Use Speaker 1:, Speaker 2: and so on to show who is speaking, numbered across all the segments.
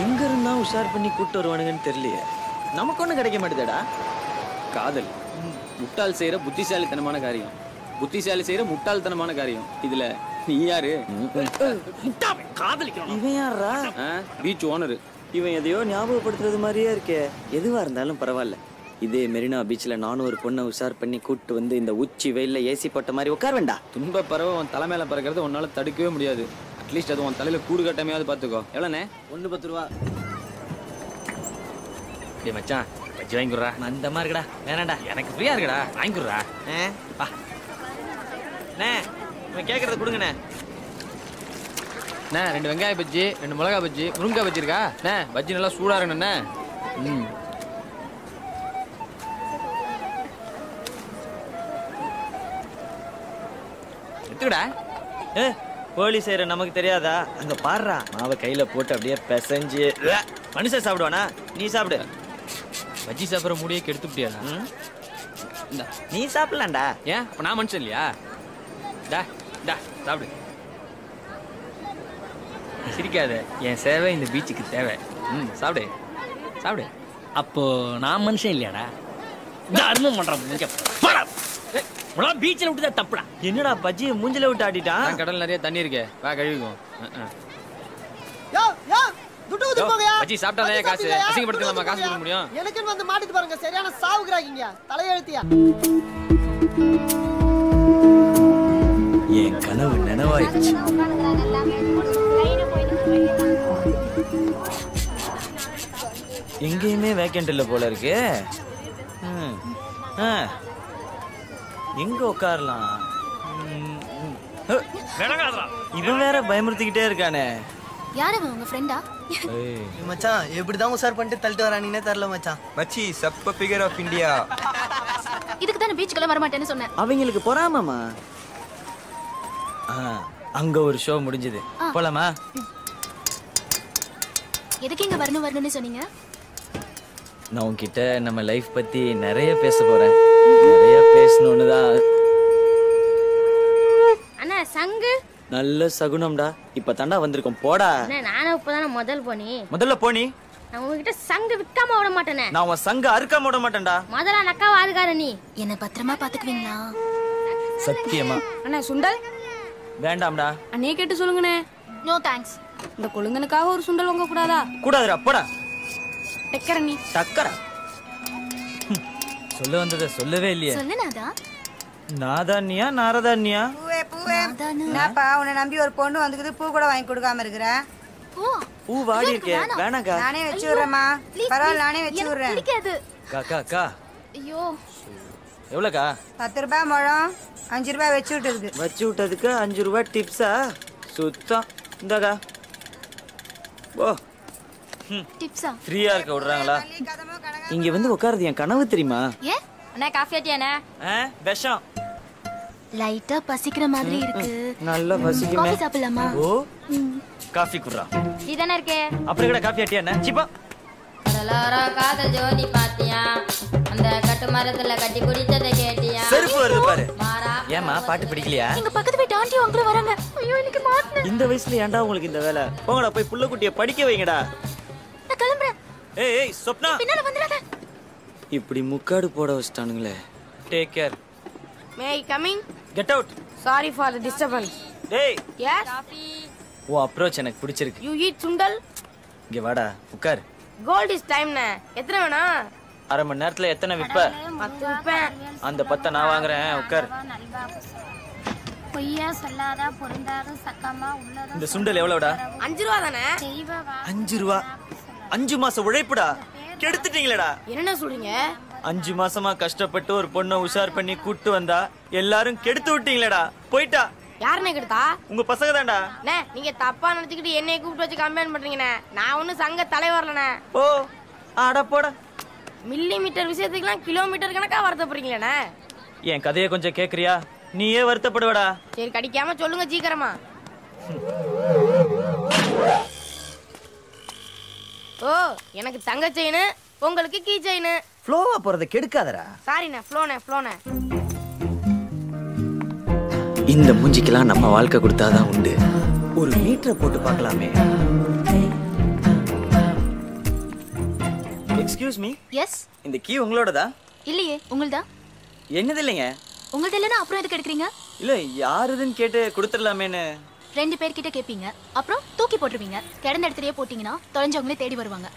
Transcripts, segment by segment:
Speaker 1: எங்க இருந்தா உஷார் பண்ணி கூட்டு வருவானுங்கன்னு தெரியலையே. நமக்கு ஒன்றும் கிடைக்க மாட்டேதடா.
Speaker 2: காதல் முட்டாள் செய்யற புத்திசாலித்தனமான காரியம், புத்திசாலி செய்யற முட்டாள்தனமான காரியம். இதுல நீ யாரு?
Speaker 1: காதலிக்கிறோம். இவன் யாரா?
Speaker 2: Beach owner.
Speaker 1: இவன் எதையோ ஞாபகப்படுத்துறது மாதிரியே இருக்கே. எதுவா இருந்தாலும் பரவாயில்ல. இதே மெரினா பீச்சில் நானும் ஒரு பொண்ணை உஷார் பண்ணி கூப்பிட்டு வந்து இந்த உச்சி வெயில்ல ஏசி போட்ட மாதிரி உட்கார வேண்டாம்.
Speaker 2: துன்ப பறவை உன் தலை மேல பறக்கிறது உன்னால தடுக்கவே முடியாது. அட்லீஸ்ட் அது உன் தலையில கூடு கட்டமையாவது பாத்துக்கோ. எவ்வளோண்ணே?
Speaker 1: 1 10 ரூபா.
Speaker 3: டேய் மச்சான், பஜ்ஜி வாங்கி குடுறா.
Speaker 1: மந்தமா இருக்குடா. வேணாண்டா,
Speaker 3: எனக்கு ஃப்ரீயா இருக்குடா, வாங்கி குடுறா.
Speaker 1: வா அண்ணே, இவன் கேட்கறத கொடுங்கண்ணே.
Speaker 2: 2 வெங்காய பஜ்ஜி, 2 மிளகா பஜ்ஜி, முருங்காய் பஜ்ஜி இருக்கா? பஜ்ஜி நல்லா சூடா இருக்கணுண்ணே. எடுத்துக்கடா.
Speaker 1: கோழி செய்யற நமக்கு தெரியாதா? அங்க பாடுறா, மாவை கையில போட்டு அப்படியே பிசைஞ்சு. மனுஷன் சாப்பிடுவானா? நீ சாப்பிடு.
Speaker 2: பஜ்ஜி சாப்பிட்ற முடியே கெடுத்துட்டியாடா.
Speaker 1: நீ சாப்பிடலாம்டா.
Speaker 2: ஏன் அப்ப நான் மனுஷன் இல்லையா? டா டா சாப்பிடு. சிரிக்காத, என் சேவை இந்த பீச்சுக்கு தேவை. சாப்பிடு சாப்பிடு.
Speaker 3: அப்போ நான் மனுஷன் இல்லையாடா? தர்மம் பண்றேன். பீச்சில் விட்டுதான் தப்புடா.
Speaker 1: என்னடா பஜ்ஜியை மூஞ்சில விட்டு ஆட்டிட்டான்?
Speaker 2: கடல் நிறைய தண்ணி இருக்கே, வா கழுவிக்கும். பஜ்ஜி சாப்பிட்டாலே காசு அசிங்கப்படுத்தலாமா? காசு கொடுக்க முடியும்?
Speaker 4: எனக்குன்னு வந்து மாட்டிட்டு பாருங்க, சரியான சாவுக்குறாங்க. தலையெழுத்தியா
Speaker 1: என் கனவு நினைவாயிடுச்சு. எங்கேயுமே வேக்கண்ட் இல்ல போல இருக்கு. எங்க உட்காரலாம்? இவன் வேற பயமுறுத்திக்கிட்டே இருக்கானே.
Speaker 5: யாரு உங்க ஃப்ரெண்டா?
Speaker 4: மச்சான், எப்படிதான் உசார் பண்ணிட்டு தள்ளிட்டு வரானீங்கன்னே தெரியல மச்சான்.
Speaker 6: மச்சி சப்ப ஃபிகர் ஆஃப் இந்தியா.
Speaker 5: இதுக்கு தான் பீச்சுக்குள்ள வர மாட்டேன்னு சொன்னேன்.
Speaker 1: அவங்களுக்கு பொறாமமா? அங்க ஒரு ஷோ முடிஞ்சது, போலாமா?
Speaker 5: எதுக்கு இங்க வரணும்னு சொன்னீங்க?
Speaker 1: நான் உன்கிட்ட நம்ம லைஃப் பத்தி நிறைய பேச போறேன். நிறைய பேசணும்னு தான்.
Speaker 7: அண்ணா சங்கு
Speaker 1: நல்ல சகுனம்டா. இப்ப தாண்டா வந்திருக்கோம், போடா.
Speaker 7: நானும் இப்பதானே முதல்ல
Speaker 1: போனி.
Speaker 7: நான் உங்ககிட்ட சங்கு விற்காம விட மாட்டேனே.
Speaker 1: நான் உன் சங்க அறுக்காம விட மாட்டேன்டா.
Speaker 7: முதல்ல நக்கா வாதுகார நீ
Speaker 5: என்ன பத்திரமா பாத்துக்குவீங்களா?
Speaker 1: சத்தியமா.
Speaker 7: அண்ணா சுண்டல்
Speaker 1: வேண்டாம்டா.
Speaker 7: அண்ணே கேட்டு சொல்லுங்கண்ணே.
Speaker 5: No thanks.
Speaker 7: இந்த கொழுங்கனுக்காக ஒரு சுண்டல் வாங்க கூடாதா?
Speaker 1: கூடாதுடா, போடா.
Speaker 7: டக்கர நீ
Speaker 1: டக்கரா? சொல்ல வந்தத சொல்லவே இல்லையே.
Speaker 5: சொல்லுனாதா?
Speaker 1: நாதானியா நாரதானியா?
Speaker 8: என்னப்பா, உன்னை நம்பி ஒரு பொண்ணு வந்துக்குது, பூ கூட வாங்கி கொடுக்காம இருக்கிற.
Speaker 1: பூ வாடி இருக்கே, வேணாக்கா.
Speaker 8: நானே வச்சு விடுறேம்மா. பரவாயில்ல, நானே வச்சு விடுறேன்.
Speaker 1: காக்கா.
Speaker 5: ஐயோ,
Speaker 1: எவ்வளோக்கா?
Speaker 8: 10 ரூபாய் முழம், 5 ரூபாய் வச்சு விட்டுருக்கு.
Speaker 1: வச்சு விட்டதுக்கு 5 ரூபாய் டிப்ஸா? சுத்தம். இந்தாக்கா ஓ.
Speaker 5: டிப்ஸா?
Speaker 1: ஃப்ரீயா இருக்க விடுறாங்களா? இங்க வந்து உட்காருது என் கனவு தெரியுமா?
Speaker 5: ஏ
Speaker 7: அண்ணா காஃபி ஆட்டியாண்ணே?
Speaker 1: விஷம்.
Speaker 5: லைட்டா பசிக்கிற மாதிரி இருக்கு.
Speaker 1: நல்லா பசிக்குமே.
Speaker 5: காஃபி சாப்பிடலாமா?
Speaker 1: ஓ, காஃபி குடுறா.
Speaker 7: நீ தானே இருக்கே.
Speaker 1: அப்புறம் கூட காஃபி ஆட்டியா? சிப்பா.
Speaker 9: எல்லாரும் காதல் ஜோடி பாத்தியா? அந்த கட்டு மரத்துல கட்டி குடிச்சதை கேட்டியா?
Speaker 1: செருப்பு வருது பாரு. ஏமா பாட்டு பிடிக்கலையா?
Speaker 5: எங்க பக்கத்து வீட்டு ஆண்டி உங்களை வராங்க. ஐயோ, எனக்கு மாட்டல.
Speaker 1: இந்த வயசுல ஏன்டா உங்களுக்கு இந்த வேலை? போங்கடா, போய் புள்ள குட்டியை படிக்க வைங்கடா.
Speaker 5: நான் கிளம்புறேன்.
Speaker 1: ஏய் சொப்னா,
Speaker 5: பின்னால வந்துடாத.
Speaker 1: இப்படி முக்காடு போட வச்சிட்டானுங்களே. Take care.
Speaker 7: May I coming?
Speaker 1: Get out.
Speaker 7: Sorry for the disturbance.
Speaker 1: டேய்.
Speaker 7: எஸ்.
Speaker 1: ஓ அப்ரோச் எனக்கு பிடிச்சிருக்கு.
Speaker 7: You eat sundal?
Speaker 1: இங்க வாடா, உட்கார்.
Speaker 7: கோல்ட் இஸ் டைம்ண்ணே. எத்தனை வேணா?
Speaker 1: அரை மணி நேரத்துல எத்தனை விப்ப?
Speaker 7: 10 விப்பேன்.
Speaker 1: அந்த 10 நான் வாங்குறேன், உட்கார்.
Speaker 9: பொய்யா சொல்லாத, பொருந்தாத, சக்கமா உள்ளத.
Speaker 1: இந்த சுண்டல் எவ்வளவுடா?
Speaker 7: 5 ரூபா தானே?
Speaker 1: 5 ரூபா? 5 மாசம் உழைப்புடா, கெடுத்துட்டீங்களேடா.
Speaker 7: என்ன சொல்றீங்க?
Speaker 1: 5 மாசமா கஷ்டப்பட்டு ஒரு பொண்ணை உஷார் பண்ணி கூட்டு வந்தா எல்லாரும் கெடுத்து விட்டீங்களேடா. போயிட்டா.
Speaker 7: யாருன்னு கெடுத்தா?
Speaker 1: உங்க பசங்க தான்டா.
Speaker 7: நீங்க தப்பா நினைச்சுக்கிட்டு என்னைய கூப்பிட்டு வச்சு கம்ப்ளைண்ட் பண்றீங்கண்ணே. நான் ஒன்னும் சங்க தலைவர்லண்ணே.
Speaker 1: ஓ ஆடா போடா.
Speaker 7: மில்லிமீட்டர் விஷயத்துக்குலாம் கிலோமீட்டர் கணக்கா வருத்தப்படுறீங்களேண்ணே.
Speaker 1: என் கதையை கொஞ்சம் கேக்குறியா? நீயே வருத்தப்படுவடா.
Speaker 7: சரி, கடிக்காம சொல்லுங்க சீக்கிரமா. ஓ, எனக்கு தங்க செயின், உங்களுக்கு கீ செயின்.
Speaker 4: ஃப்ளோவா போறத கெடுக்காதடா.
Speaker 7: சாரிண்ணே, ஃப்ளோண்ணே.
Speaker 1: இந்த மூஞ்சிக்கெல்லாம் நம்ம வாழ்க்கை கொடுத்தாதான் உண்டு. ஒரு மீட்டரை போட்டு பார்க்கலாமே. Excuse me,
Speaker 5: yes.
Speaker 1: இந்த கீ உங்களோடதா?
Speaker 5: இல்லையே, உங்களுதா?
Speaker 1: என்னது இல்லைங்க.
Speaker 5: உங்களது இல்லைன்னா அப்புறம் எதுக்கு எடுக்கிறீங்க?
Speaker 1: இல்ல யாருதுன்னு கேட்டு கொடுத்துடலாமேன்னு.
Speaker 5: 2 பேர்கிட்ட கேட்பீங்க, அப்புறம் தூக்கி போட்டுருவீங்க. கிடந்த இடத்துலயே போட்டீங்கன்னா தொலைஞ்சவங்களே தேடி வருவாங்க.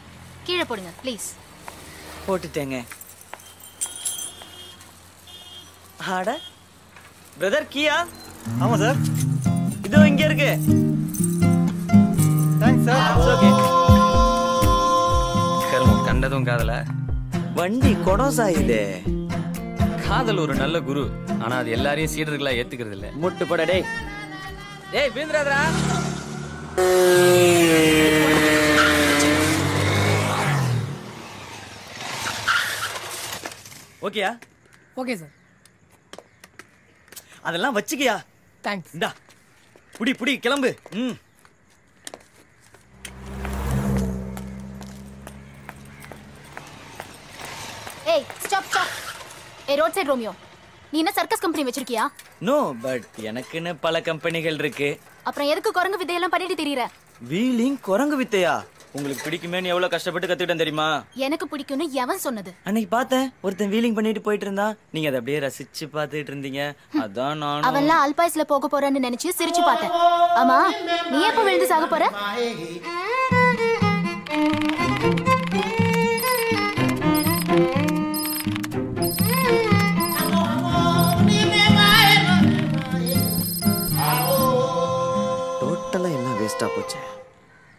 Speaker 5: கீழே போடுங்க ப்ளீஸ்.
Speaker 1: போட்டுட்டேங்க. ஆட பிரதர், கீயா?
Speaker 4: ஆமா சார்.
Speaker 1: இதோ இங்க இருக்கு.
Speaker 4: Thanks sir.
Speaker 1: ஓகே.
Speaker 3: கருமம் கண்டதும் காதல.
Speaker 1: வண்டி குடம் சாயுதே.
Speaker 3: காதல் ஒரு நல்ல குரு, ஆனா அது எல்லாரையும் சீடர்களா ஏத்துக்கிறது இல்ல.
Speaker 1: முட்டு போட டேய்.
Speaker 2: ஏய் வீந்திராதரா.
Speaker 1: ஓகேயா?
Speaker 10: Okay sir.
Speaker 1: அதெல்லாம் வச்சுக்கியா?
Speaker 10: தேங்க்ஸ்.
Speaker 1: இந்தா புடி புடி கிளம்பு.
Speaker 5: ஏய் ஸ்டாப் ஸ்டாப். ஏய் ரோட் சைடு ரோமியோ, நீ என்ன சர்க்கஸ் கம்பெனி வச்சிருக்கியா?
Speaker 1: நோ, பட் எனக்குன்னு பல கம்பெனிகள் இருக்கு.
Speaker 5: அப்புறம் எதுக்கு குரங்கு வித்தையெல்லாம் பண்ணிட்டு திரியற?
Speaker 1: வீலிங் குரங்கு வித்தையா? உங்களுக்கு பிடிக்குமேன்னு எவ்வளவு கஷ்டப்பட்டு கத்துக்கிட்டேன் தெரியுமா?
Speaker 5: எனக்கு பிடிக்கும்னு எவன் சொன்னது?
Speaker 1: அன்னைக்கு பார்த்தேன், ஒருத்தன் வீலிங் பண்ணிட்டு போயிட்டு இருந்தான். நீங்க அதை அப்படியே ரசிச்சு பார்த்துட்டு இருந்தீங்க. அதான் நான்
Speaker 5: அவன்லாம் அல்பாய்ஸ்ல போக போறான்னு நினைச்சு சிரிச்சு பார்த்தேன். ஆமா, நீ எப்ப விழுந்து சாக போற?
Speaker 1: டோட்டலா எல்லாம் வேஸ்டா போச்சு.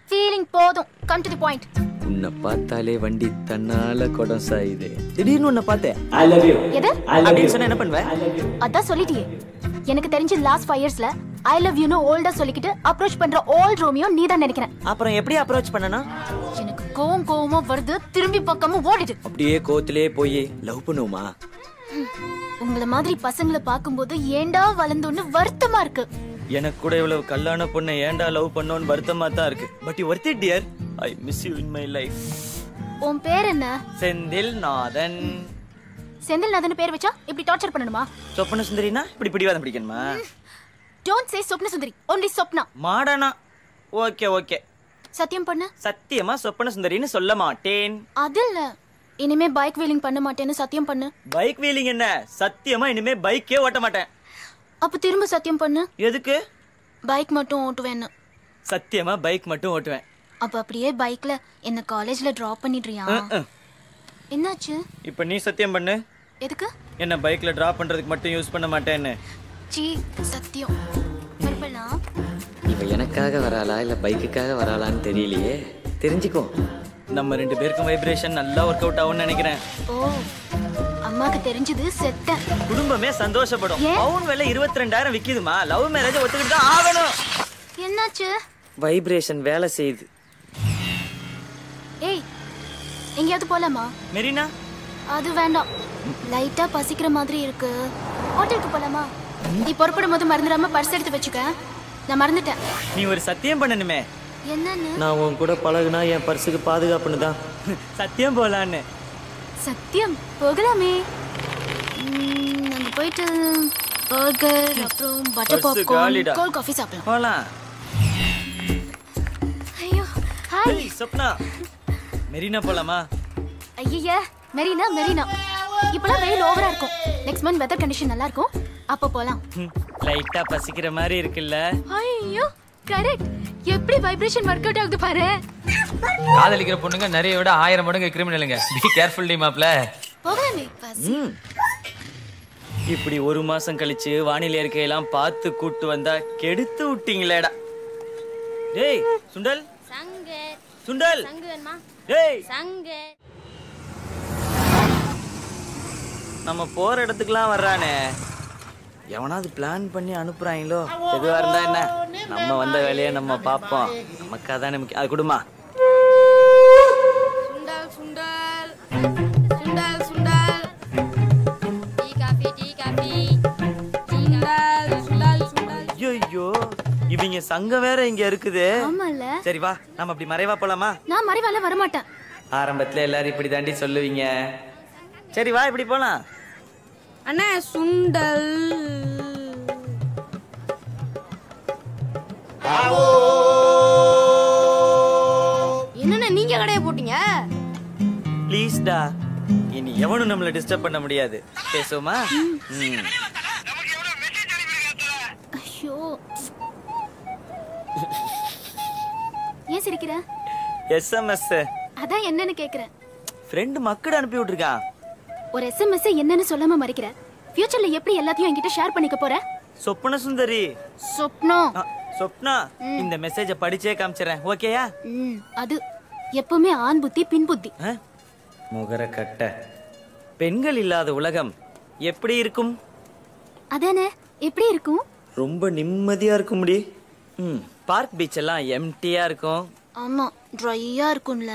Speaker 5: ஃபீலிங் போதும், கம் டு தி பாயிண்ட்.
Speaker 1: உன்னை பார்த்தாலே வண்டி தன்னால குடம் சாயுது. திடீர்னு உன்னை பார்த்தேன். I love you.
Speaker 5: எது?
Speaker 1: அப்படின்னு சொன்னா என்ன பண்ணுவ?
Speaker 5: அதான் சொல்லிட்டியே. எனக்கு தெரிஞ்ச லாஸ்ட் 5 இயர்ஸ்ல ஐ லவ் யூ னு ஓல்டா சொல்லிக்கிட்டு அப்ரோச் பண்ற ஓல்ட் ரோமியோ நீ தான் நினைக்கிறேன்.
Speaker 1: அப்புறம் எப்படி அப்ரோச் பண்ணனா?
Speaker 5: எனக்கு கோவமா வருது, திரும்பி பக்கமா ஓடிடு.
Speaker 1: அப்படியே கோத்திலே போய் லவ் பண்ணுவோமா?
Speaker 5: உங்கள மாதிரி பசங்களை பாக்கும்போது ஏண்டா வளர்ந்தோன்னு வருத்தமா இருக்கு.
Speaker 1: எனக்கு கூட இவ்வளவு கல்லான பொண்ணை ஏன்டா லவ் பண்ணோன்னு வருத்தமா தான் இருக்கு. But you worth it dear. I miss you in my life.
Speaker 5: உன் பேர் என்ன?
Speaker 1: செந்தில் நாதன்.
Speaker 5: செந்தில் நாதன் பேர் வச்சா இப்படி டார்ச்சர் பண்ணணுமா?
Speaker 1: சொப்பன சுந்தரினா இப்படி பிடிவாதம் பிடிக்கணுமா?
Speaker 5: Don't say Swapna Sundari, only Swapna.
Speaker 1: மாடனா? Okay okay.
Speaker 5: சத்தியம் பண்ணு.
Speaker 1: சத்தியமா சொப்பன சுந்தரின்னு சொல்ல மாட்டேன்.
Speaker 5: அது இல்ல, இனிமே பைக் வீலிங் பண்ண மாட்டேன்னு சத்தியம் பண்ணு.
Speaker 1: பைக் வீலிங் என்ன? சத்தியமா இனிமே பைக்கே ஓட்ட மாட்டேன்.
Speaker 5: அப்ப திரும்ப சத்தியம் பண்ணு.
Speaker 1: எதுக்கு?
Speaker 5: பைக் மட்டும் ஓட்டுவேன்னு.
Speaker 1: சத்தியமா பைக் மட்டும் ஓட்டுவேன்.
Speaker 5: அப்ப அப்படியே பைக்ல என்ன காலேஜ்ல டிராப் பண்ணிடுறியா? என்னாச்சு?
Speaker 1: இப்ப நீ சத்தியம் பண்ணு.
Speaker 5: எதுக்கு?
Speaker 1: என்ன பைக்ல டிராப் பண்றதுக்கு மட்டும் யூஸ் பண்ண மாட்டேன்னு.
Speaker 5: சீ, சத்தியம். பர்பலா,
Speaker 1: இவ எனக்காக வராளா இல்ல பைக்குக்காக வராளான்னு தெரியலையே. தெரிஞ்சுக்கோ. நம்ம 2 பேருக்கும் வைப்ரேஷன் நல்லா ஒர்க் அவுட் ஆகும்னு நினைக்கிறேன்.
Speaker 5: ஓ, அம்மாக்கு தெரிஞ்சது செத்த.
Speaker 1: குடும்பமே சந்தோஷப்படும்.
Speaker 5: ஏன்?
Speaker 1: பவுன் விலை 22,000 விக்குதுமா. லவ் மேரேஜ் ஒத்துக்கிட்டு தான் ஆகணும்.
Speaker 5: என்னாச்சு?
Speaker 1: வைப்ரேஷன் வேலை செய்யுது.
Speaker 5: ஏய், எங்கேயாவது போலாமா?
Speaker 1: மெரினா?
Speaker 5: அது வேண்டாம், லைட்டா பசிக்கிற மாதிரி இருக்கு. ஹோட்டலுக்கு போலாமா? நீ பொறுப்படும் போது மறந்துடாம பர்ஸ் எடுத்து வச்சுக்க. நான் மறந்துட்டேன்.
Speaker 1: நீ ஒரு சத்தியம் பண்ணணுமே.
Speaker 5: என்னன்னு?
Speaker 1: நான் உன் கூட பழகுனா என் பர்சுக்கு பாதுகாப்புன்னு தான் சத்தியம் போலான்னு.
Speaker 5: சத்தியம் போகலாமே. அங்க போயிட்டு பர்கர் அப்புறம் பட்டர்
Speaker 1: பர்ஸ்
Speaker 5: பாப்கார்ன்
Speaker 1: காலிடா.
Speaker 5: கோல்ட் காஃபி சாப்பிடலாம்.
Speaker 1: போலாம்.
Speaker 5: ஐயோ, ஹாய்.
Speaker 1: ஏய் சப்னா, மெரினா போலாமா?
Speaker 5: ஐயா, மெரினா மெரினா. இப்பலாம் வெயில் ஓவரா இருக்கும். நெக்ஸ்ட் மந்த் வெதர் கண்டிஷன் நல்லா இருக்கும், அப்ப போலாம்.
Speaker 1: லைட்டா பசிக்கிற மாதிரி இருக்குல்ல?
Speaker 5: ஐயோ, கரெக்ட். எப்படி வைப்ரேஷன் வொர்க் அவுட் ஆகுது பாரு.
Speaker 3: காதலிக்கிற பொண்ணுங்க நிறைய விட 1000 மடங்கு கிரிமினலுங்க. பி கேர்ஃபுல் டி மாப்ள.
Speaker 5: போகலாமே பசி.
Speaker 1: இப்படி 1 மாசம் கழிச்சு வானிலை இருக்கையெல்லாம் பார்த்து கூட்டு வந்தா கெடுத்து விட்டீங்களேடா. டேய் சுண்டல்,
Speaker 9: சங்கு
Speaker 1: சுண்டல்,
Speaker 9: சங்கு வேணுமா?
Speaker 1: டேய்
Speaker 9: சங்கு.
Speaker 1: நம்ம போற இடத்துக்குலாம் வர்றானே, எவனாவது பிளான் பண்ணி அனுப்புறாங்களோ? எதுவா இருந்தா என்ன, நம்ம வந்த வேலையை நம்ம பார்ப்போம். நமக்கு அதானே முக்கியம். அது குடுமா.
Speaker 7: சுண்டல் சுண்டல் சுண்டல் சுண்டல்
Speaker 9: டீ காபி டீ காபி.
Speaker 7: சுண்டல் சுண்டல் சுண்டல்.
Speaker 1: ஐயோ, இவங்க சங்கம் வேற இங்க இருக்குது.
Speaker 5: ஆமால.
Speaker 1: சரி வா, நம்ம அப்படி மறைவா போலாமா?
Speaker 5: நான் மறைவால வர மாட்டேன்.
Speaker 1: ஆரம்பத்துல எல்லாரும் இப்படி தாண்டி சொல்லுவீங்க. சரி வா, இப்படி போலாம்.
Speaker 7: அண்ணா சுண்டல். என்னண்ணா நீங்க கடையை போட்டீங்க?
Speaker 1: ப்ளீஸ் பீஸ்டா. இனி எவனும் நம்மள டிஸ்டர்ப் பண்ண முடியாது. பேசுவோமா?
Speaker 5: ஐயோ ஏன் சிரிக்கிற?
Speaker 1: SMS.
Speaker 5: அதான் என்னன்னு கேக்குறேன்.
Speaker 1: ஃப்ரெண்ட் மக்கள் அனுப்பி விட்டுருக்கான்.
Speaker 5: ஒரு SMS என்னன்னு சொல்லாம மறைக்கிற. ஃபியூச்சர்ல எப்படி எல்லாத்தையும் என்கிட்ட ஷேர் பண்ணிக்க போற?
Speaker 1: சொப்ன சுந்தரி. சொப்னா இந்த மெசேஜ படிச்சே காமிச்சறேன். ஓகேயா?
Speaker 5: அது எப்பவுமே ஆண் புத்தி பின் புத்தி.
Speaker 1: முகர கட்ட. பெண்கள் இல்லாத உலகம் எப்படி இருக்கும்?
Speaker 5: அதானே எப்படி இருக்கும்?
Speaker 1: ரொம்ப நிம்மதியா இருக்கும் முடி. பார்க் பீச் எல்லாம் எம்டியா இருக்கும்.
Speaker 5: ஆமா ட்ரையா இருக்கும்ல.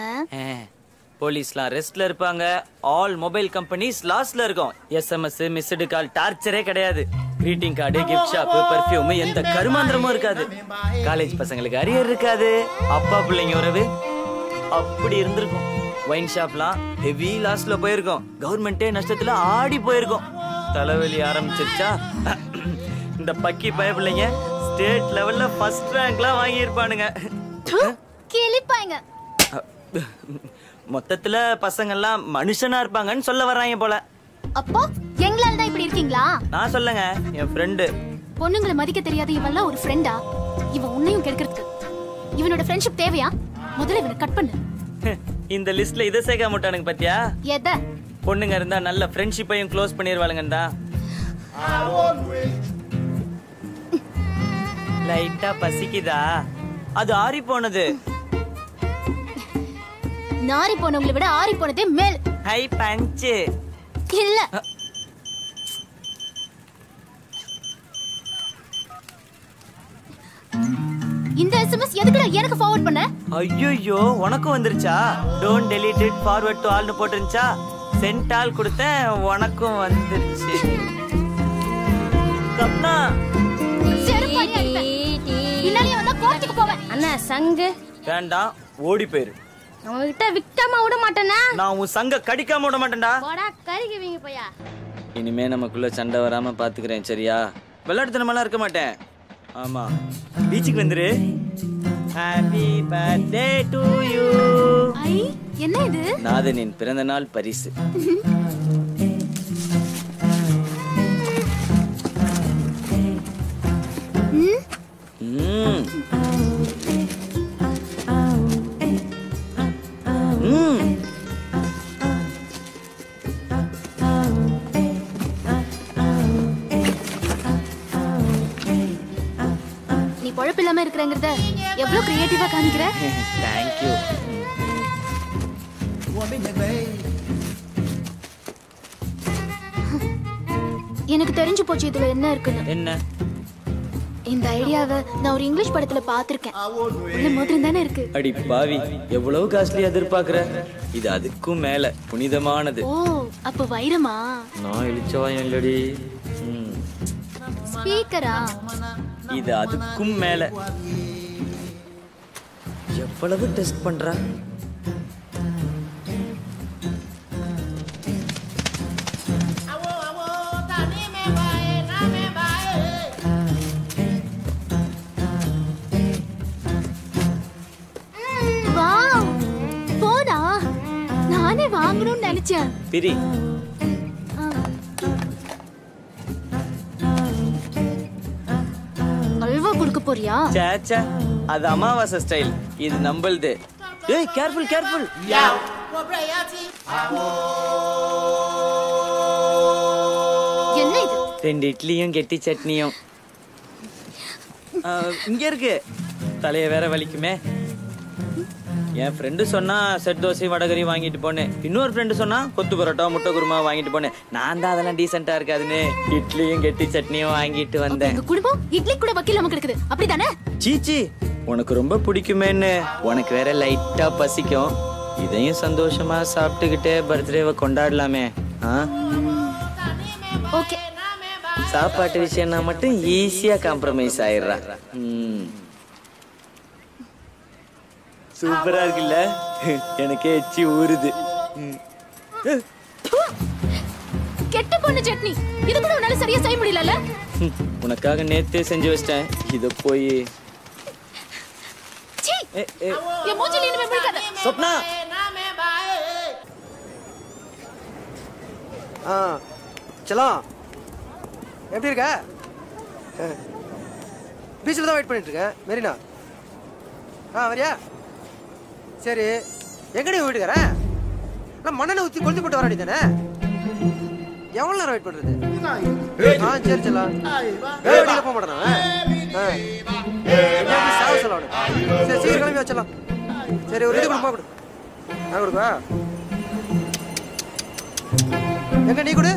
Speaker 1: போலீஸ்லாம் ரெஸ்ட்ல இருப்பாங்க. ஆல் மொபைல் கம்பெனிஸ் லாஸ்ல இருக்கும். SMS மிஸ்டு கால் டார்ச்சரே கிடையாது. greeting card, gift shop, perfume எந்த கருமாந்திரமும் இருக்காது. காலேஜ் பசங்களுக்கு அரியர் இருக்காது. அப்பா பிள்ளைங்க உறவு அப்படி இருந்திருக்கும். வைன் ஷாப்லாம் ஹெவி லாஸ்ல போயிருக்கும். கவர்மெண்டே நஷ்டத்துல ஆடி போயிருக்கும். தலைவலி ஆரம்பிச்சிருச்சா இந்த பக்கி பயப்பிள்ளைங்க ஸ்டேட் லெவல்ல ஃபர்ஸ்ட் ரேங்க்லாம் வாங்கி இருப்பானுங்க.
Speaker 5: கிளிப்பாங்க.
Speaker 1: மொத்தத்துல பசங்க எல்லாம் மனுஷனா இருப்பாங்கன்னு சொல்ல வர்றாங்க போல.
Speaker 5: அப்போ எங்களால தான் இப்படி இருக்கீங்களா?
Speaker 1: நான் சொல்லுங்க, என் ஃப்ரெண்டு.
Speaker 5: பொண்ணுங்களை மதிக்க தெரியாத இவன்லாம் ஒரு ஃப்ரெண்டா? இவன் உன்னையும் கெடுக்கிறதுக்கு. இவனோட ஃப்ரெண்ட்ஷிப் தேவையா? முதல்ல இவனை கட் பண்ணு.
Speaker 1: இந்த லிஸ்ட்ல இதை சேர்க்க மாட்டானுங்க பாத்தியா?
Speaker 5: எதை?
Speaker 1: பொண்ணுங்க இருந்தா நல்ல ஃப்ரெண்ட்ஷிப்பையும் க்ளோஸ் பண்ணிடுவாளுங்கடா. லைட்டா பசிக்குதா? அது ஆறி போனது.
Speaker 5: நாரி போனவங்களை விட ஆறி போனதே மேல்.
Speaker 1: ஹை பஞ்ச்
Speaker 5: இல்ல. இந்த SMS எதுக்குடா எனக்கு ஃபார்வர்ட் பண்ண?
Speaker 1: ஐயோ உனக்கும் வந்துருச்சா? Don't delete it, forward to all னு போட்டுருந்துச்சா? சென்ட் ஆல் கொடுத்தேன், உனக்கும் வந்துருச்சு. சப்னா
Speaker 5: செருப்பாடி அடிப்பேன். பின்னாடியே வந்தா கோர்ட்டுக்கு போவேன்.
Speaker 7: அண்ணா சங்கு
Speaker 1: வேண்டாம், ஓடி போயிரு.
Speaker 7: நம்ம கிட்ட விக்காம விட மாட்டேனா?
Speaker 1: நான் உன் சங்க கடிக்காம விட மாட்டேன்டா.
Speaker 7: போடா கறிக்குவீங்க போயா.
Speaker 1: இனிமே நமக்குள்ள சண்டை வராம பாத்துக்கிறேன், சரியா? விளையாட்டுத்தனமெல்லாம் இருக்க மாட்டேன். ஆமா, பீச்சுக்கு வந்துரு. Happy birthday to you.
Speaker 5: ஐ என்ன இது?
Speaker 1: நாதனின் பிறந்த நாள் பரிசு.
Speaker 5: நீ பொழப்பு இல்லாம இருக்கிறங்கிறத எவ்வளவு கிரியேட்டிவா காமிக்கிற.
Speaker 1: Thank you.
Speaker 5: எனக்கு தெரிஞ்சு போச்சு இதுல என்ன இருக்குன்னு.
Speaker 1: என்ன?
Speaker 5: இந்த ஐடியாவை நான் ஒரு இங்கிலீஷ் படத்துல பாத்திருக்கேன். உள்ள மோதிரம் தானே இருக்கு.
Speaker 1: அடி பாவி, எவ்வளவு காஸ்ட்லி எதிர்பார்க்கற? இது அதுக்கும் மேல புனிதமானது.
Speaker 5: ஓ, அப்ப வைரமா?
Speaker 1: நான் இழிச்சவாயம் இல்லடி.
Speaker 5: ஸ்பீக்கரா?
Speaker 1: இது அதுக்கும் மேல. எவ்வளவு டெஸ்ட் பண்றா?
Speaker 5: வாவ், போனா நானே வாங்கணும்னு நினைச்சேன்.
Speaker 1: பிரி.
Speaker 5: அல்வா குடுக்க போறியா?
Speaker 1: சாச்சா, அது அமாவாசை ஸ்டைல். இது நம்மளுது. ஏய், கேர்ஃபுல் கேர்ஃபுல்.
Speaker 5: என்ன இது?
Speaker 1: 2 இட்லியும் கெட்டி சட்னியும். இங்க இருக்கு. தலைய வேற வலிக்குமே. என் ஃப்ரெண்டு சொன்னா செட் தோசை வடகரி வாங்கிட்டு போனேன். இன்னொரு ஃப்ரெண்டு சொன்னா கொத்து பரோட்டா முட்டை குருமா வாங்கிட்டு போனேன். நான் தான் அதெல்லாம் டீசெண்டா இருக்காதுன்னு இட்லியும் கெட்டி சட்னியும் வாங்கிட்டு வந்தேன்.
Speaker 5: உங்க குடும்பம் இட்லி கூட வக்கீலாம கிடக்குது, அப்படிதானே?
Speaker 1: சீச்சி, உனக்கு ரொம்ப பிடிக்குமேன்னு. உனக்கு வேற லைட்டா பசிக்கும். இதையும் சந்தோஷமா சாப்பிட்டுக்கிட்டே பர்த்டேவை கொண்டாடலாமே.
Speaker 5: ஓகே.
Speaker 1: சாப்பாட்டு விஷயம்னா மட்டும் ஈஸியா காம்ப்ரமைஸ் ஆயிடுறா. சூப்பரா இருக்குல்ல? எனக்கே எச்சி ஊறுது.
Speaker 5: கெட்ட பொண்ணு சட்னி. இது கூட உன்னால சரியா செய்ய முடியலல?
Speaker 1: உனக்காக நேத்தே செஞ்சு வச்சிட்டேன். இத போய்
Speaker 5: என் மூஞ்சில இனிமே முழிக்காத.
Speaker 1: சொப்னா,
Speaker 10: செல்லம் எப்படி இருக்க? பீச்சில் தான் வெயிட் பண்ணிட்டு இருக்கேன். மெரினா வரியா? சரி, எங்கடி வீட்டுக்காரன்? நான் மண்ணெண்ணெய் ஊற்றி கொளுத்தி போட்டு வர வேண்டியதானே? எவ்வளோ நேரம் வெயிட் பண்ணுறது? சரி செல்லம், வெளியில் போக மாட்டேன். சாவ செல்லம். சரி சீக்கிரம் கிளம்பி வச்சிடலாம். சரி, ஒரு இது கொடுப்பா. கொடு, நான் கொடுப்பா. எங்க நீ கொடு.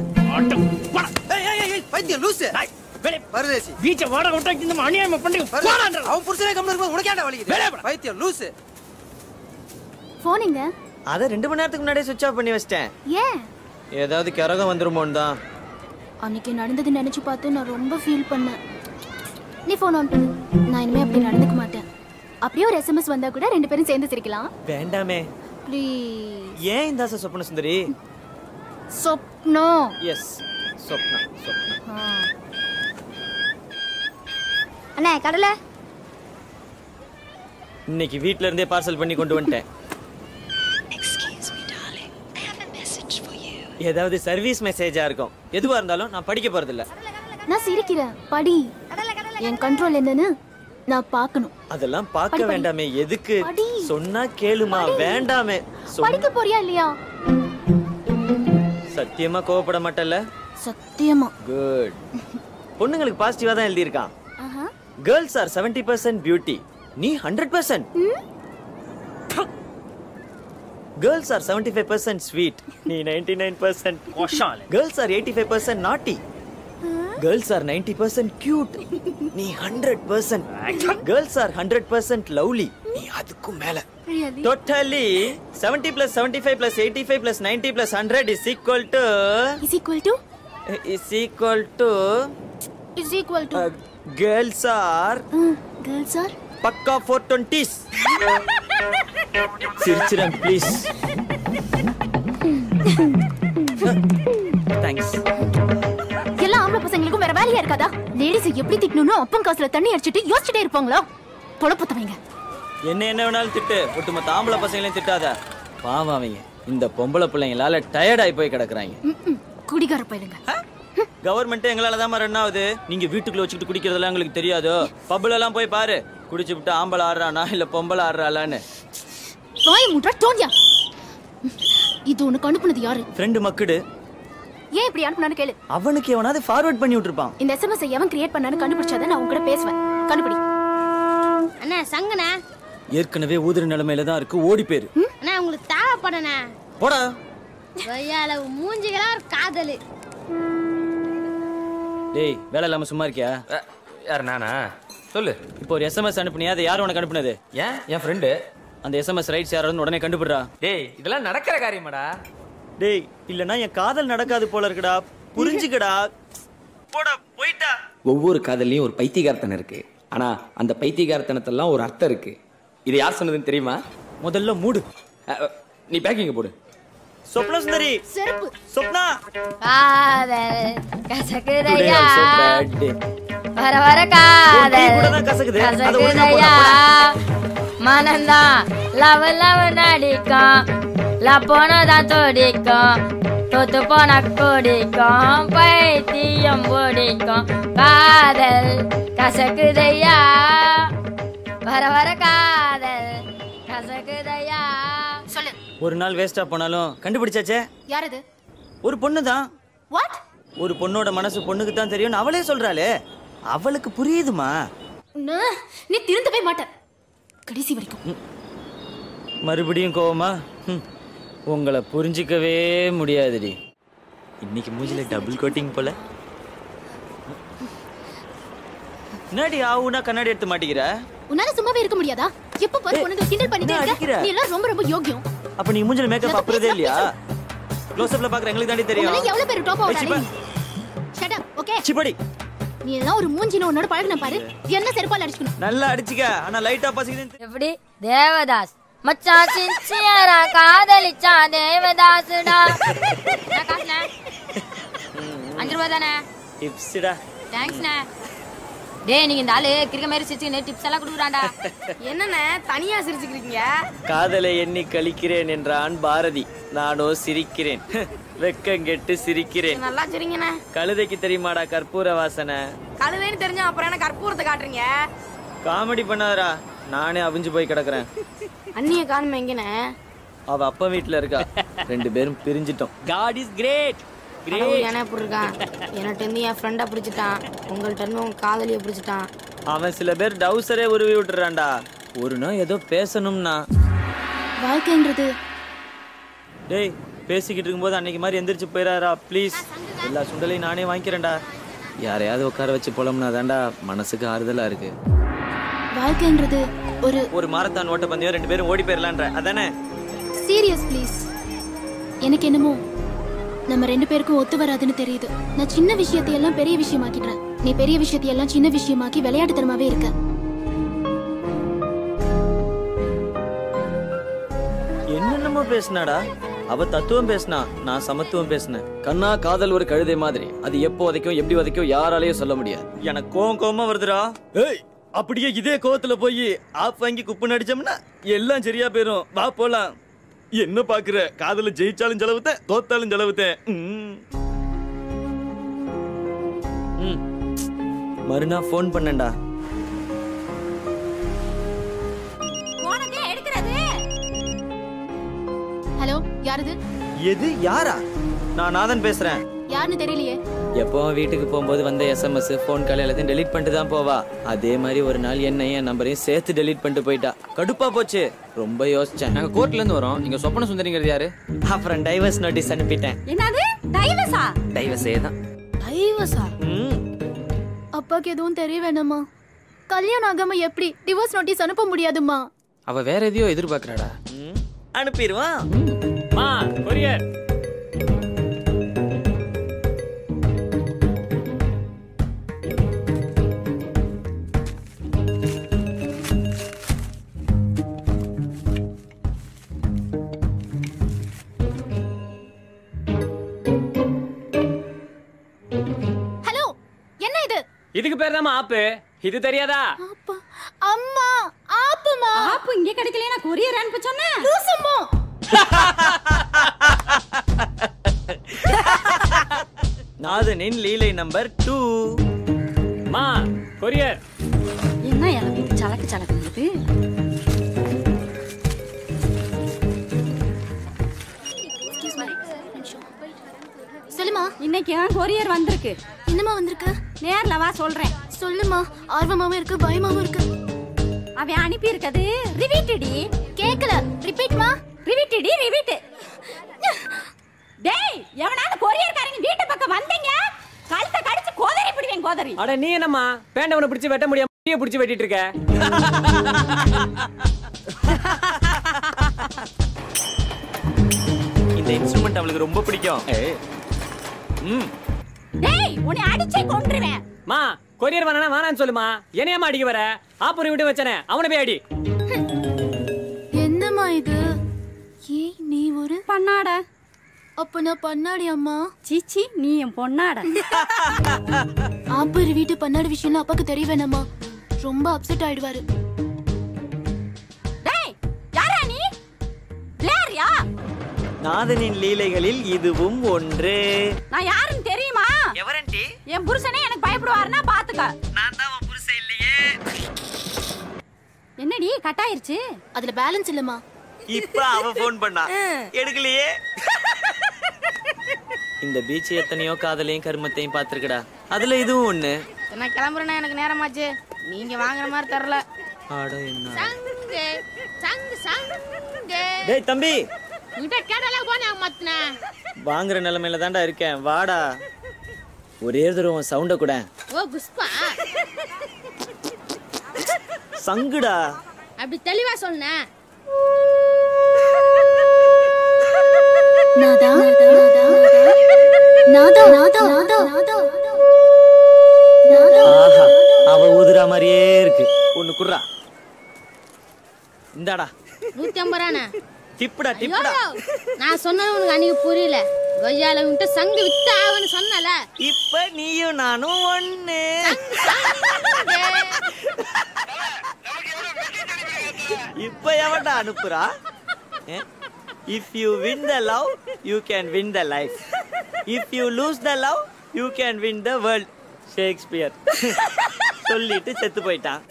Speaker 10: பைத்தியம் லூசு பரதேசி.
Speaker 11: வீச்ச வாடகை விட்டா இந்த அநியாயமா பண்றீங்க.
Speaker 10: அவன் புருஷனே கம்மல் இருக்கும், உனக்கு ஏன்டா வலிக்குது? பைத்தியம் லூசு.
Speaker 5: போனீங்க?
Speaker 1: அத 2 மணி நேரத்துக்கு முன்னாடியே சுவிட்ச் ஆஃப் பண்ணி வச்சிட்டேன்.
Speaker 5: ஏன்?
Speaker 1: ஏதாவது கரகம் வந்துருமோன்னு தான்.
Speaker 5: அன்னைக்கு நடந்தது நினைச்சு பார்த்து நான் ரொம்ப ஃபீல் பண்ணேன். நீ ஃபோன் ஆன் பண்ணு. நான் இனிமே அப்படி நடந்துக்க மாட்டேன். அப்படியே ஒரு எஸ்எம்எஸ் வந்தா கூட 2 பேரும் சேர்ந்து சிரிக்கலாம்.
Speaker 1: வேண்டாமே
Speaker 5: ப்ளீஸ்.
Speaker 1: ஏன் இந்த ஆசை சொப்பன சுந்தரி?
Speaker 5: சொப்னோ.
Speaker 1: எஸ், சொப்னா சொப்னா.
Speaker 5: அண்ணே கடல
Speaker 1: இன்னைக்கு வீட்ல இருந்தே பார்சல் பண்ணி கொண்டு வந்துட்டேன். ஏதாவது சர்வீஸ் மெசேஜா இருக்கும். எதுவா இருந்தாலும் நான் படிக்க போறது இல்ல.
Speaker 5: நான் சிரிக்கிறேன். படி. என் கண்ட்ரோல் என்னன்னு நான் பார்க்கணும்.
Speaker 1: அதெல்லாம் பார்க்க வேண்டாமே. எதுக்கு? சொன்னா கேளுமா. வேண்டாமே.
Speaker 5: படிக்க போறியா இல்லையா?
Speaker 1: சத்தியமா கோவப்பட மாட்டல்ல?
Speaker 5: சத்தியமா.
Speaker 1: குட். பொண்ணுங்களுக்கு பாசிட்டிவா தான் எழுதி இருக்கான். Girls are 70% beauty. நீ 100%. Girls are 75% sweet. நீ 99%. Girls are 85% naughty. Girls are 90% cute. நீ 100%. Girls are 100% lovely. நீ அதுக்கும் மேல.
Speaker 5: Really?
Speaker 1: Totally 70 plus 75 plus 85 plus 90 plus 100 is equal to
Speaker 5: is equal to
Speaker 1: is equal to
Speaker 5: is equal to
Speaker 1: girls are பக்கா 420s. சிரிச்சிரம் please. Thanks.
Speaker 5: எல்லா ஆம்பளை பசங்களுக்கும் வேற வேலையா இருக்காதா? லேடிஸ் எப்படி திட்டணும்னு அப்பன் காசுல தண்ணி அடிச்சிட்டு யோசிச்சுட்டே இருப்பாங்களா? பொழப்புத்தவங்க.
Speaker 1: என்ன வேணாலும் திட்டு, ஒட்டுமொத்த ஆம்பளை பசங்களையும் திட்டாத. பாவம் அவங்க இந்த பொம்பளை பிள்ளைங்களால டயர்ட் ஆகி போய் கிடக்குறாங்க.
Speaker 5: குடிகார பையங்க.
Speaker 1: கவர்மெண்ட் எங்களால தான் ரன் ஆகுது. நீங்க வீட்டுக்குள்ள வச்சுக்கிட்டு குடிக்கிறதெல்லாம் எங்களுக்கு தெரியாதோ? பப்ல எல்லாம் போய் பாரு. குடிச்சு விட்டு ஆம்பளை ஆடுறானா இல்ல பொம்பளை ஆடுறாளான்னு.
Speaker 5: வாய் மூட்றா டோன்யா. இது உனக்கு அனுப்புனது யாரு?
Speaker 1: ஃப்ரெண்ட் மக்குடு.
Speaker 5: ஏன் இப்படி அனுப்புனான்னு கேளு.
Speaker 1: அவனுக்கு எவனாவது ஃபார்வர்ட் பண்ணி விட்டுருப்பான்.
Speaker 5: இந்த எஸ்எம்எஸ் எவன் கிரியேட் பண்ணான்னு கண்டுபிடிச்சாதான் நான் உங்க கூட பேசுவேன். கண்டுபிடி.
Speaker 7: அண்ணா சங்கண்ணா.
Speaker 1: ஏற்கனவே ஊதுற நிலைமையில தான் இருக்கு. ஓடி பேரு.
Speaker 7: அண்ணா உங்களுக்கு தேவைப்படண்ணா.
Speaker 1: போடா.
Speaker 7: வையால மூஞ்சிகளா ஒரு காதலு.
Speaker 1: டேய் வேலை இல்லாம சும்மா இருக்கியா?
Speaker 3: யார் நானா? சொல்லு.
Speaker 1: இப்போ ஒரு எஸ்எம்எஸ் அனுப்புனியா? அது யார் உனக்கு அனுப்புனது?
Speaker 3: ஏன்? என் ஃப்ரெண்டு.
Speaker 1: அந்த எஸ்எம்எஸ் ரைட்ஸ் யாராவது உடனே கண்டுபிடுறா.
Speaker 3: டேய் இதெல்லாம் நடக்கிற காரியமாடா.
Speaker 1: டேய் இல்லனா என் காதல் நடக்காது போல இருக்குடா. புரிஞ்சுக்கடா. போடா போய்டா.
Speaker 2: ஒவ்வொரு காதல்லையும் ஒரு பைத்தியகாரத்தனம் இருக்கு. ஆனா அந்த பைத்தியகாரத்தனத்தெல்லாம் ஒரு அர்த்தம் இருக்கு. இது யார் சொன்னதுன்னு தெரியுமா?
Speaker 1: முதல்ல மூடு.
Speaker 2: நீ பேக்கிங் போடு.
Speaker 1: சொப்னா சுந்தரி.
Speaker 5: செருப்பு.
Speaker 1: சொப்னா.
Speaker 9: காதல் கசக்குதையா. வர வர காதல் கசக்குதையா. மனந்தான் லவ் லவ் நடிக்கும். லவ் போனதான் தோடிக்கும். தோத்து போன கொடிக்கும். பைத்தியம் ஓடிக்கும். காதல் கசக்குதையா. வர வர காதல் கசக்குதையா.
Speaker 5: சொல்லு.
Speaker 1: ஒரு நாள் வேஸ்டா போனாலும் கண்டுபிடிச்சாச்சே.
Speaker 5: யார் அது?
Speaker 1: ஒரு பொண்ணு தான்.
Speaker 5: வாட்?
Speaker 1: ஒரு பொண்ணோட மனசு பொண்ணுக்கு தான் தெரியும். அவளே சொல்றாளே. அவளுக்கு புரியுதுமா?
Speaker 5: நீ திருந்தவே மாட்ட கடைசி வரைக்கும்.
Speaker 1: மறுபடியும் கோவமா? உங்களை புரிஞ்சிக்கவே முடியாதுடி. இன்னைக்கு மூஞ்சில டபுள் கோட்டிங் போல. என்னடி ஆவுனா கண்ணாடி எடுத்து மாட்டிக்கிற?
Speaker 5: உன்னால சும்மாவே இருக்க முடியாதா? எப்ப பாரு பொண்ணுங்க கிண்டல் பண்ணிட்டே இருக்க. நீ எல்லாம் ரொம்ப ரொம்ப யோகியம்.
Speaker 1: அப்ப நீ மூஞ்சில மேக்கப் அப்புறதே இல்லையா? க்ளோஸ் அப்ல பாக்குற எங்களுக்கு தாண்டி தெரியும்.
Speaker 5: உனக்கு எவ்வளவு பேர் டாப் அவுட் ஆனீங்க? Shut up. ஓகே.
Speaker 1: சிப்படி.
Speaker 5: நீ எல்லாம் ஒரு மூஞ்சில உன்னோட பழகுன பாரு. என்ன செருப்பால அடிச்சுக்கணும்.
Speaker 1: நல்லா அடிச்சுக்க. ஆனா லைட்டா பசிக்குது.
Speaker 9: எப்படி? தேவதாஸ் மச்சான் சின்சியரா காதலிச்சா தேவதாஸ்டா. நான் காசுனே. 5 ரூபாய் தானே?
Speaker 1: டிப்ஸ்டா.
Speaker 9: தேங்க்ஸ்ண்ணே. டேய் நீங்க இந்த ஆளு கிறுக்க மாதிரி சிரிச்சுக்கினே டிப்ஸ் எல்லாம் கொடுக்குறான்டா.
Speaker 7: என்னண்ணே தனியா சிரிச்சுக்கிறீங்க?
Speaker 1: காதலை எண்ணி கழிக்கிறேன் என்றான் பாரதி. நானோ சிரிக்கிறேன். வெக்கம் கெட்டு சிரிக்கிறேன்.
Speaker 7: நல்லா சரிங்கண்ணே.
Speaker 1: கழுதைக்கு தெரியுமாடா கற்பூர வாசனை?
Speaker 7: கழுதைன்னு தெரிஞ்சா அப்புறம் என்ன கற்பூரத்தை காட்டுறீங்க?
Speaker 1: காமெடி பண்ணாதடா, நானே அவிஞ்சு போய் கிடக்குறேன்.
Speaker 7: அண்ணிய காணுமே எங்கண்ணே?
Speaker 1: அவ அப்பா வீட்டுல இருக்கா. 2 பேரும் பிரிஞ்சிட்டோம். God is great.
Speaker 7: என்ன எப்படி இருக்கான்? என்கிட்ட இருந்து என் ஃப்ரெண்டை பிடிச்சிட்டான், உங்கள்கிட்ட இருந்து உங்க காதலியை பிடிச்சிட்டான்.
Speaker 1: அவன் சில பேர் டவுசரே உருவி விட்டுறான்டா. ஒரு நாள் ஏதோ பேசணும்னா
Speaker 5: வாழ்க்கைன்றது.
Speaker 1: டேய் பேசிக்கிட்டு இருக்கும்போது அன்னைக்கு மாதிரி எந்திரிச்சு போயிடாரா ப்ளீஸ். எல்லா சுண்டலையும் நானே வாங்கிக்கிறேன்டா. யாரையாவது உட்கார வச்சு போலம்னா தான்டா மனசுக்கு ஆறுதலா இருக்கு.
Speaker 5: வாழ்க்கைன்றது ஒரு
Speaker 1: மாரத்தான் ஓட்ட பந்தயம் 2 பேரும் ஓடி போயிடலான்ற அதானே?
Speaker 5: Serious please. எனக்கு என்னமோ நம்ம 2 பேருக்கும் ஒத்து வராதுன்னு தெரியுது. நான் சின்ன விஷயத்தையெல்லாம் பெரிய விஷயமாக்கிட்டேன். நீ பெரிய விஷயத்தையெல்லாம் சின்ன விஷயமாக்கி விளையாட்டுத்தனமாவே இருக்க.
Speaker 1: என்னென்னமோ பேசினாடா. அவ தத்துவம் பேசினா, நான் சமத்துவம் பேசினேன்.
Speaker 2: கண்ணா காதல் ஒரு கழுதை மாதிரி. அது எப்போ வதைக்கும் எப்படி வதைக்கும் யாராலையும் சொல்ல முடியாது.
Speaker 1: எனக்கு கோவமா வருதுடா. ஏய் அப்படியே இதே கோவத்துல போய் ஆப் வாங்கி குப்பு நடிச்சோம்னா எல்லாம் சரியா போயிரும். வா போலாம். என்ன பாக்குற? காதல ஜெயிச்சாலும் செலவுத்தேன், தோத்தாலும் செலவுத்தேன். மறுநா போன் பண்ணேன்டா.
Speaker 5: ஹலோ யாரது?
Speaker 1: எது யாரா? நான் நாதன் பேசுறேன்.
Speaker 5: யாருன்னு தெரியலையே.
Speaker 1: எப்பவும் வீட்டுக்கு போகும்போது வந்த SMS போன் கால் எல்லாத்தையும் டெலீட் பண்ணிட்டு தான் போவா. அதே மாதிரி ஒரு நாள் என்னையும் என் நம்பரையும் சேர்த்து டெலீட் பண்ணிட்டு போயிட்டா. கடுப்பா போச்சு. ரொம்ப யோசிச்சேன்.
Speaker 2: நாங்க கோர்ட்ல இருந்து வரோம். இங்க சொப்பன சுந்தரிங்கிறது யாரு?
Speaker 1: அப்புறம் டைவர்ஸ் நோட்டீஸ் அனுப்பிட்டேன்.
Speaker 9: என்னது டைவர்ஸா?
Speaker 1: டைவர்ஸே தான்.
Speaker 5: டைவர்ஸா? அப்பாக்கு எதுவும் தெரிய வேணாமா? கல்யாணம் ஆகாம எப்படி டிவோர்ஸ் நோட்டீஸ் அனுப்ப முடியாதுமா?
Speaker 2: அவ வேற எதையோ எதிர்பார்க்கறாடா.
Speaker 1: அனுப்பிடுவான்.
Speaker 11: மா கொரியர்.
Speaker 5: ஹலோ என்ன இது?
Speaker 11: இதுக்கு பேர் தான் ஆப்பு. இது தெரியாதா?
Speaker 5: அம்மா ஆப்புமா.
Speaker 9: ஆப்பு இங்க கிடைக்கலனா கொரியர் அனுப்ப சொன்னேன்.
Speaker 5: லூசுமா.
Speaker 1: நாதனின் லீலை நம்பர் 2.
Speaker 11: மா கொரியர்.
Speaker 9: என்ன எனக்கு சலக்கு சலக்குது?
Speaker 5: சொல்லுமா.
Speaker 9: இன்னைக்கு கொரியர் வந்திருக்கு.
Speaker 5: என்னமா வந்திருக்கு?
Speaker 9: நேர்ல வா சொல்றேன்.
Speaker 5: சொல்லுமா. ஆர்வமாவும் இருக்கு பயமாவும் இருக்கு.
Speaker 9: அவன் அனுப்பி இருக்கது ரிவீட்டடி.
Speaker 5: கேக்கல. ரிப்பீட்மா.
Speaker 9: ரிவீட்டடி ரிவீட். டேய் எவனால கொரியர்காரங்க வீட்டு பக்கம் வந்தீங்க கழுத்தை கடிச்சு கோதறி பிடிவேன் கோதறி.
Speaker 11: அட நீ என்னம்மா பேண்டவனை பிடிச்சு வெட்ட முடியாம நீயே பிடிச்சு வெட்டிட்டு இருக்க?
Speaker 1: இந்த இன்ஸ்ட்ருமெண்ட் அவளுக்கு ரொம்ப பிடிக்கும்.
Speaker 9: டேய் உன்னை அடிச்சே கொன்றுவேன்.
Speaker 11: மா கொரியர் வரனா வானான்னு சொல்லுமா. என்னையம்மா அடிக்க வர? ஆப்பூரி விட்டு வச்சனே அவனை போய் அடி.
Speaker 5: என்னம்மா இது? ஏய் நீ ஒரு
Speaker 9: பண்ணாட.
Speaker 5: அப்ப நான் பண்ணாடி அம்மா.
Speaker 9: சீச்சி நீ என் பொண்ணாட.
Speaker 5: ஆப்பூரி வீட்டு பண்ணாடி விஷயம்லாம் அப்பாக்கு தெரிய வேணாமா? ரொம்ப அப்செட் ஆயிடுவாரு.
Speaker 9: டேய் யாரா நீ? பிளேரியா?
Speaker 1: நாதனின் லீலைகளில் இதுவும் ஒன்று.
Speaker 9: நான் யாருன்னு தெரியுமா?
Speaker 1: எவரண்டி?
Speaker 9: என் புருஷனே எனக்கு பயப்படுவாருன்னா பாத்துக்க.
Speaker 1: நான் தான் உன் புருஷன் இல்லையே.
Speaker 9: என்னடி கட் ஆயிருச்சு?
Speaker 5: அதுல பேலன்ஸ் இல்லம்மா.
Speaker 1: இப்ப அவ போன் பண்ணா எடுக்கலையே. இந்த பீச் எத்தனையோ காதலையும் கர்மத்தையும் பாத்துருக்கடா. அதுல இதுவும் ஒண்ணு.
Speaker 7: நான் கிளம்புறேன்னா எனக்கு நேரமாச்சு. நீங்க வாங்குற மாதிரி தரல.
Speaker 1: ஆட என்ன?
Speaker 7: சங்கு சங்கு சங்கு.
Speaker 1: டேய் தம்பி
Speaker 7: உன்கிட்ட கேட்டாலே போனே மத்னா.
Speaker 1: வாங்குற நிலைமையில தான்டா இருக்கேன். வாடா. ஒரே தடவை சவுண்ட கூட.
Speaker 7: ஓ புஷ்பா.
Speaker 1: சங்குடா.
Speaker 7: அப்படி தெளிவா சொன்னே.
Speaker 5: நாதா நாதா நாதா நாதா நாதா.
Speaker 1: ஆஹா அவ ஊதுற மாதிரியே இருக்கு. ஒண்ணு குடுறா. இந்தாடா.
Speaker 7: 150 ரூபாண்ணே.
Speaker 1: டிப்புடா டிப்புடா.
Speaker 9: நான் சொன்னது உனக்கு அன்னைக்கு புரியல. கொய்யால விட்டு சங்கு வித்தாவன்னு சொன்னல.
Speaker 1: இப்ப நீயும் நானும் ஒண்ணு. இப்ப எவன்டா அனுப்புறா? If you win the love, you can win the life. If you lose the love, you can win the world. Shakespeare சொல்லிட்டு செத்து போயிட்டான்.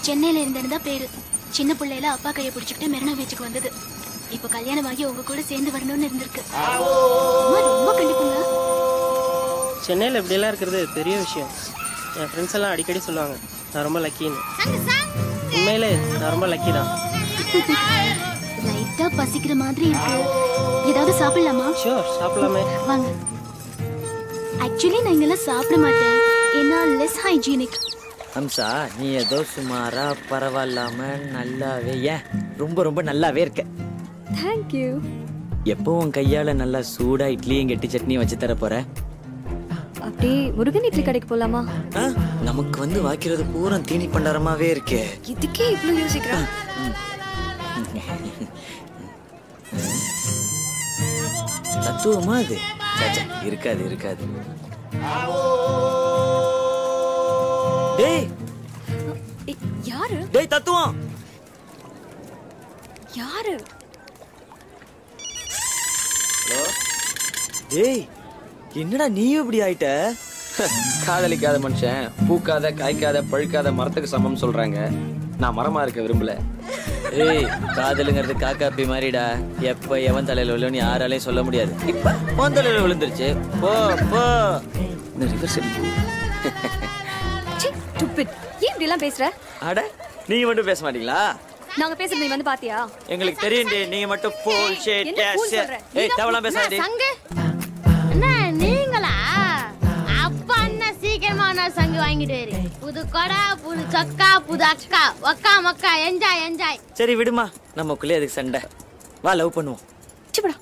Speaker 5: சென்னையில இருந்திருந்தா பேரு. சின்ன பிள்ளையில அப்பா கையை பிடிச்சிக்கிட்டு மெரினா பீச்சுக்கு வந்தது. இப்ப கல்யாணமாகி உங்க கூட சேர்ந்து வரணும்னு இருந்திருக்கு. ரொம்ப கண்டிப்புங்க.
Speaker 12: சென்னையில் இப்படியெல்லாம் இருக்கிறது பெரிய விஷயம். என் ஃப்ரெண்ட்ஸ் எல்லாம் அடிக்கடி சொல்லுவாங்க நான் ரொம்ப லக்கின்னு. உண்மையிலே நான் ரொம்ப லக்கி தான்.
Speaker 5: லைட்டா பசிக்கிற மாதிரி இருக்கு. ஏதாவது சாப்பிடலாமா?
Speaker 12: ஷூர், சாப்பிடலாமே.
Speaker 5: வாங்க. ஆக்சுவலி நான் இங்கெல்லாம் சாப்பிட மாட்டேன். ஏன்னா லெஸ் ஹைஜீனிக்.
Speaker 1: ஹம்சா, நீ ஏதோ சுமாரா பரவாயில்லாம நல்லாவே ஏன் ரொம்ப ரொம்ப நல்லாவே இருக்க.
Speaker 13: தேங்க்யூ.
Speaker 1: எப்போ உன் கையால நல்லா சூடா இட்லியும் கெட்டி சட்னியும் வச்சு தர போற?
Speaker 13: அப்படி முருகன் இட்லி கடைக்கு போலாமா?
Speaker 1: நமக்கு வந்து வாக்கிறது பூரா தீனி பண்டாரமாவே இருக்கே.
Speaker 13: இதுக்கே இவ்வளவு யோசிக்கிறேன்.
Speaker 1: தத்துவமா அது? இருக்காது இருக்காது. டேய்
Speaker 13: யாரு?
Speaker 1: டேய் தத்துவம்
Speaker 13: யாரு?
Speaker 2: ஹலோ.
Speaker 1: டேய் என்னடா நீயும் இப்படி ஆயிட்ட?
Speaker 2: காதலிக்காத மனுஷன் பூக்காத காய்க்காத பழுக்காத மரத்துக்கு சமம் சொல்றாங்க. நான் மரமா இருக்க விரும்பல.
Speaker 1: ஏய், காதலுங்கிறது காக்காப்பி மாதிரிடா. எப்ப எவன் தலையில விழுன்னு யாராலையும் சொல்ல முடியாது. இப்ப உன் தலையில விழுந்துருச்சு. போ போ.
Speaker 13: ஏன் இப்படி எல்லாம் பேசுற?
Speaker 1: அட, நீங்க மட்டும் பேச மாட்டீங்களா?
Speaker 13: நாங்க பேசுறது நீ வந்து பாத்தியா?
Speaker 1: எங்களுக்கு தெரியும். நீங்க மட்டும் ஃபுல் ஷேட் கேஷ். ஏய், தவளா பேசாதே.
Speaker 9: சங்கு அண்ணா நீங்களா? அப்பா அண்ணா சீக்கிரமா நான் சங்கு வாங்கிட்டு வரு. புது கொடா, புது சொக்கா, புது அக்கா, ஒக்கா மக்கா, என்ஜாய் என்ஜாய்.
Speaker 1: சரி விடுமா, நமக்குள்ளே அதுக்கு சண்டை. வா லவ் பண்ணுவோம்.
Speaker 13: சிப்படா.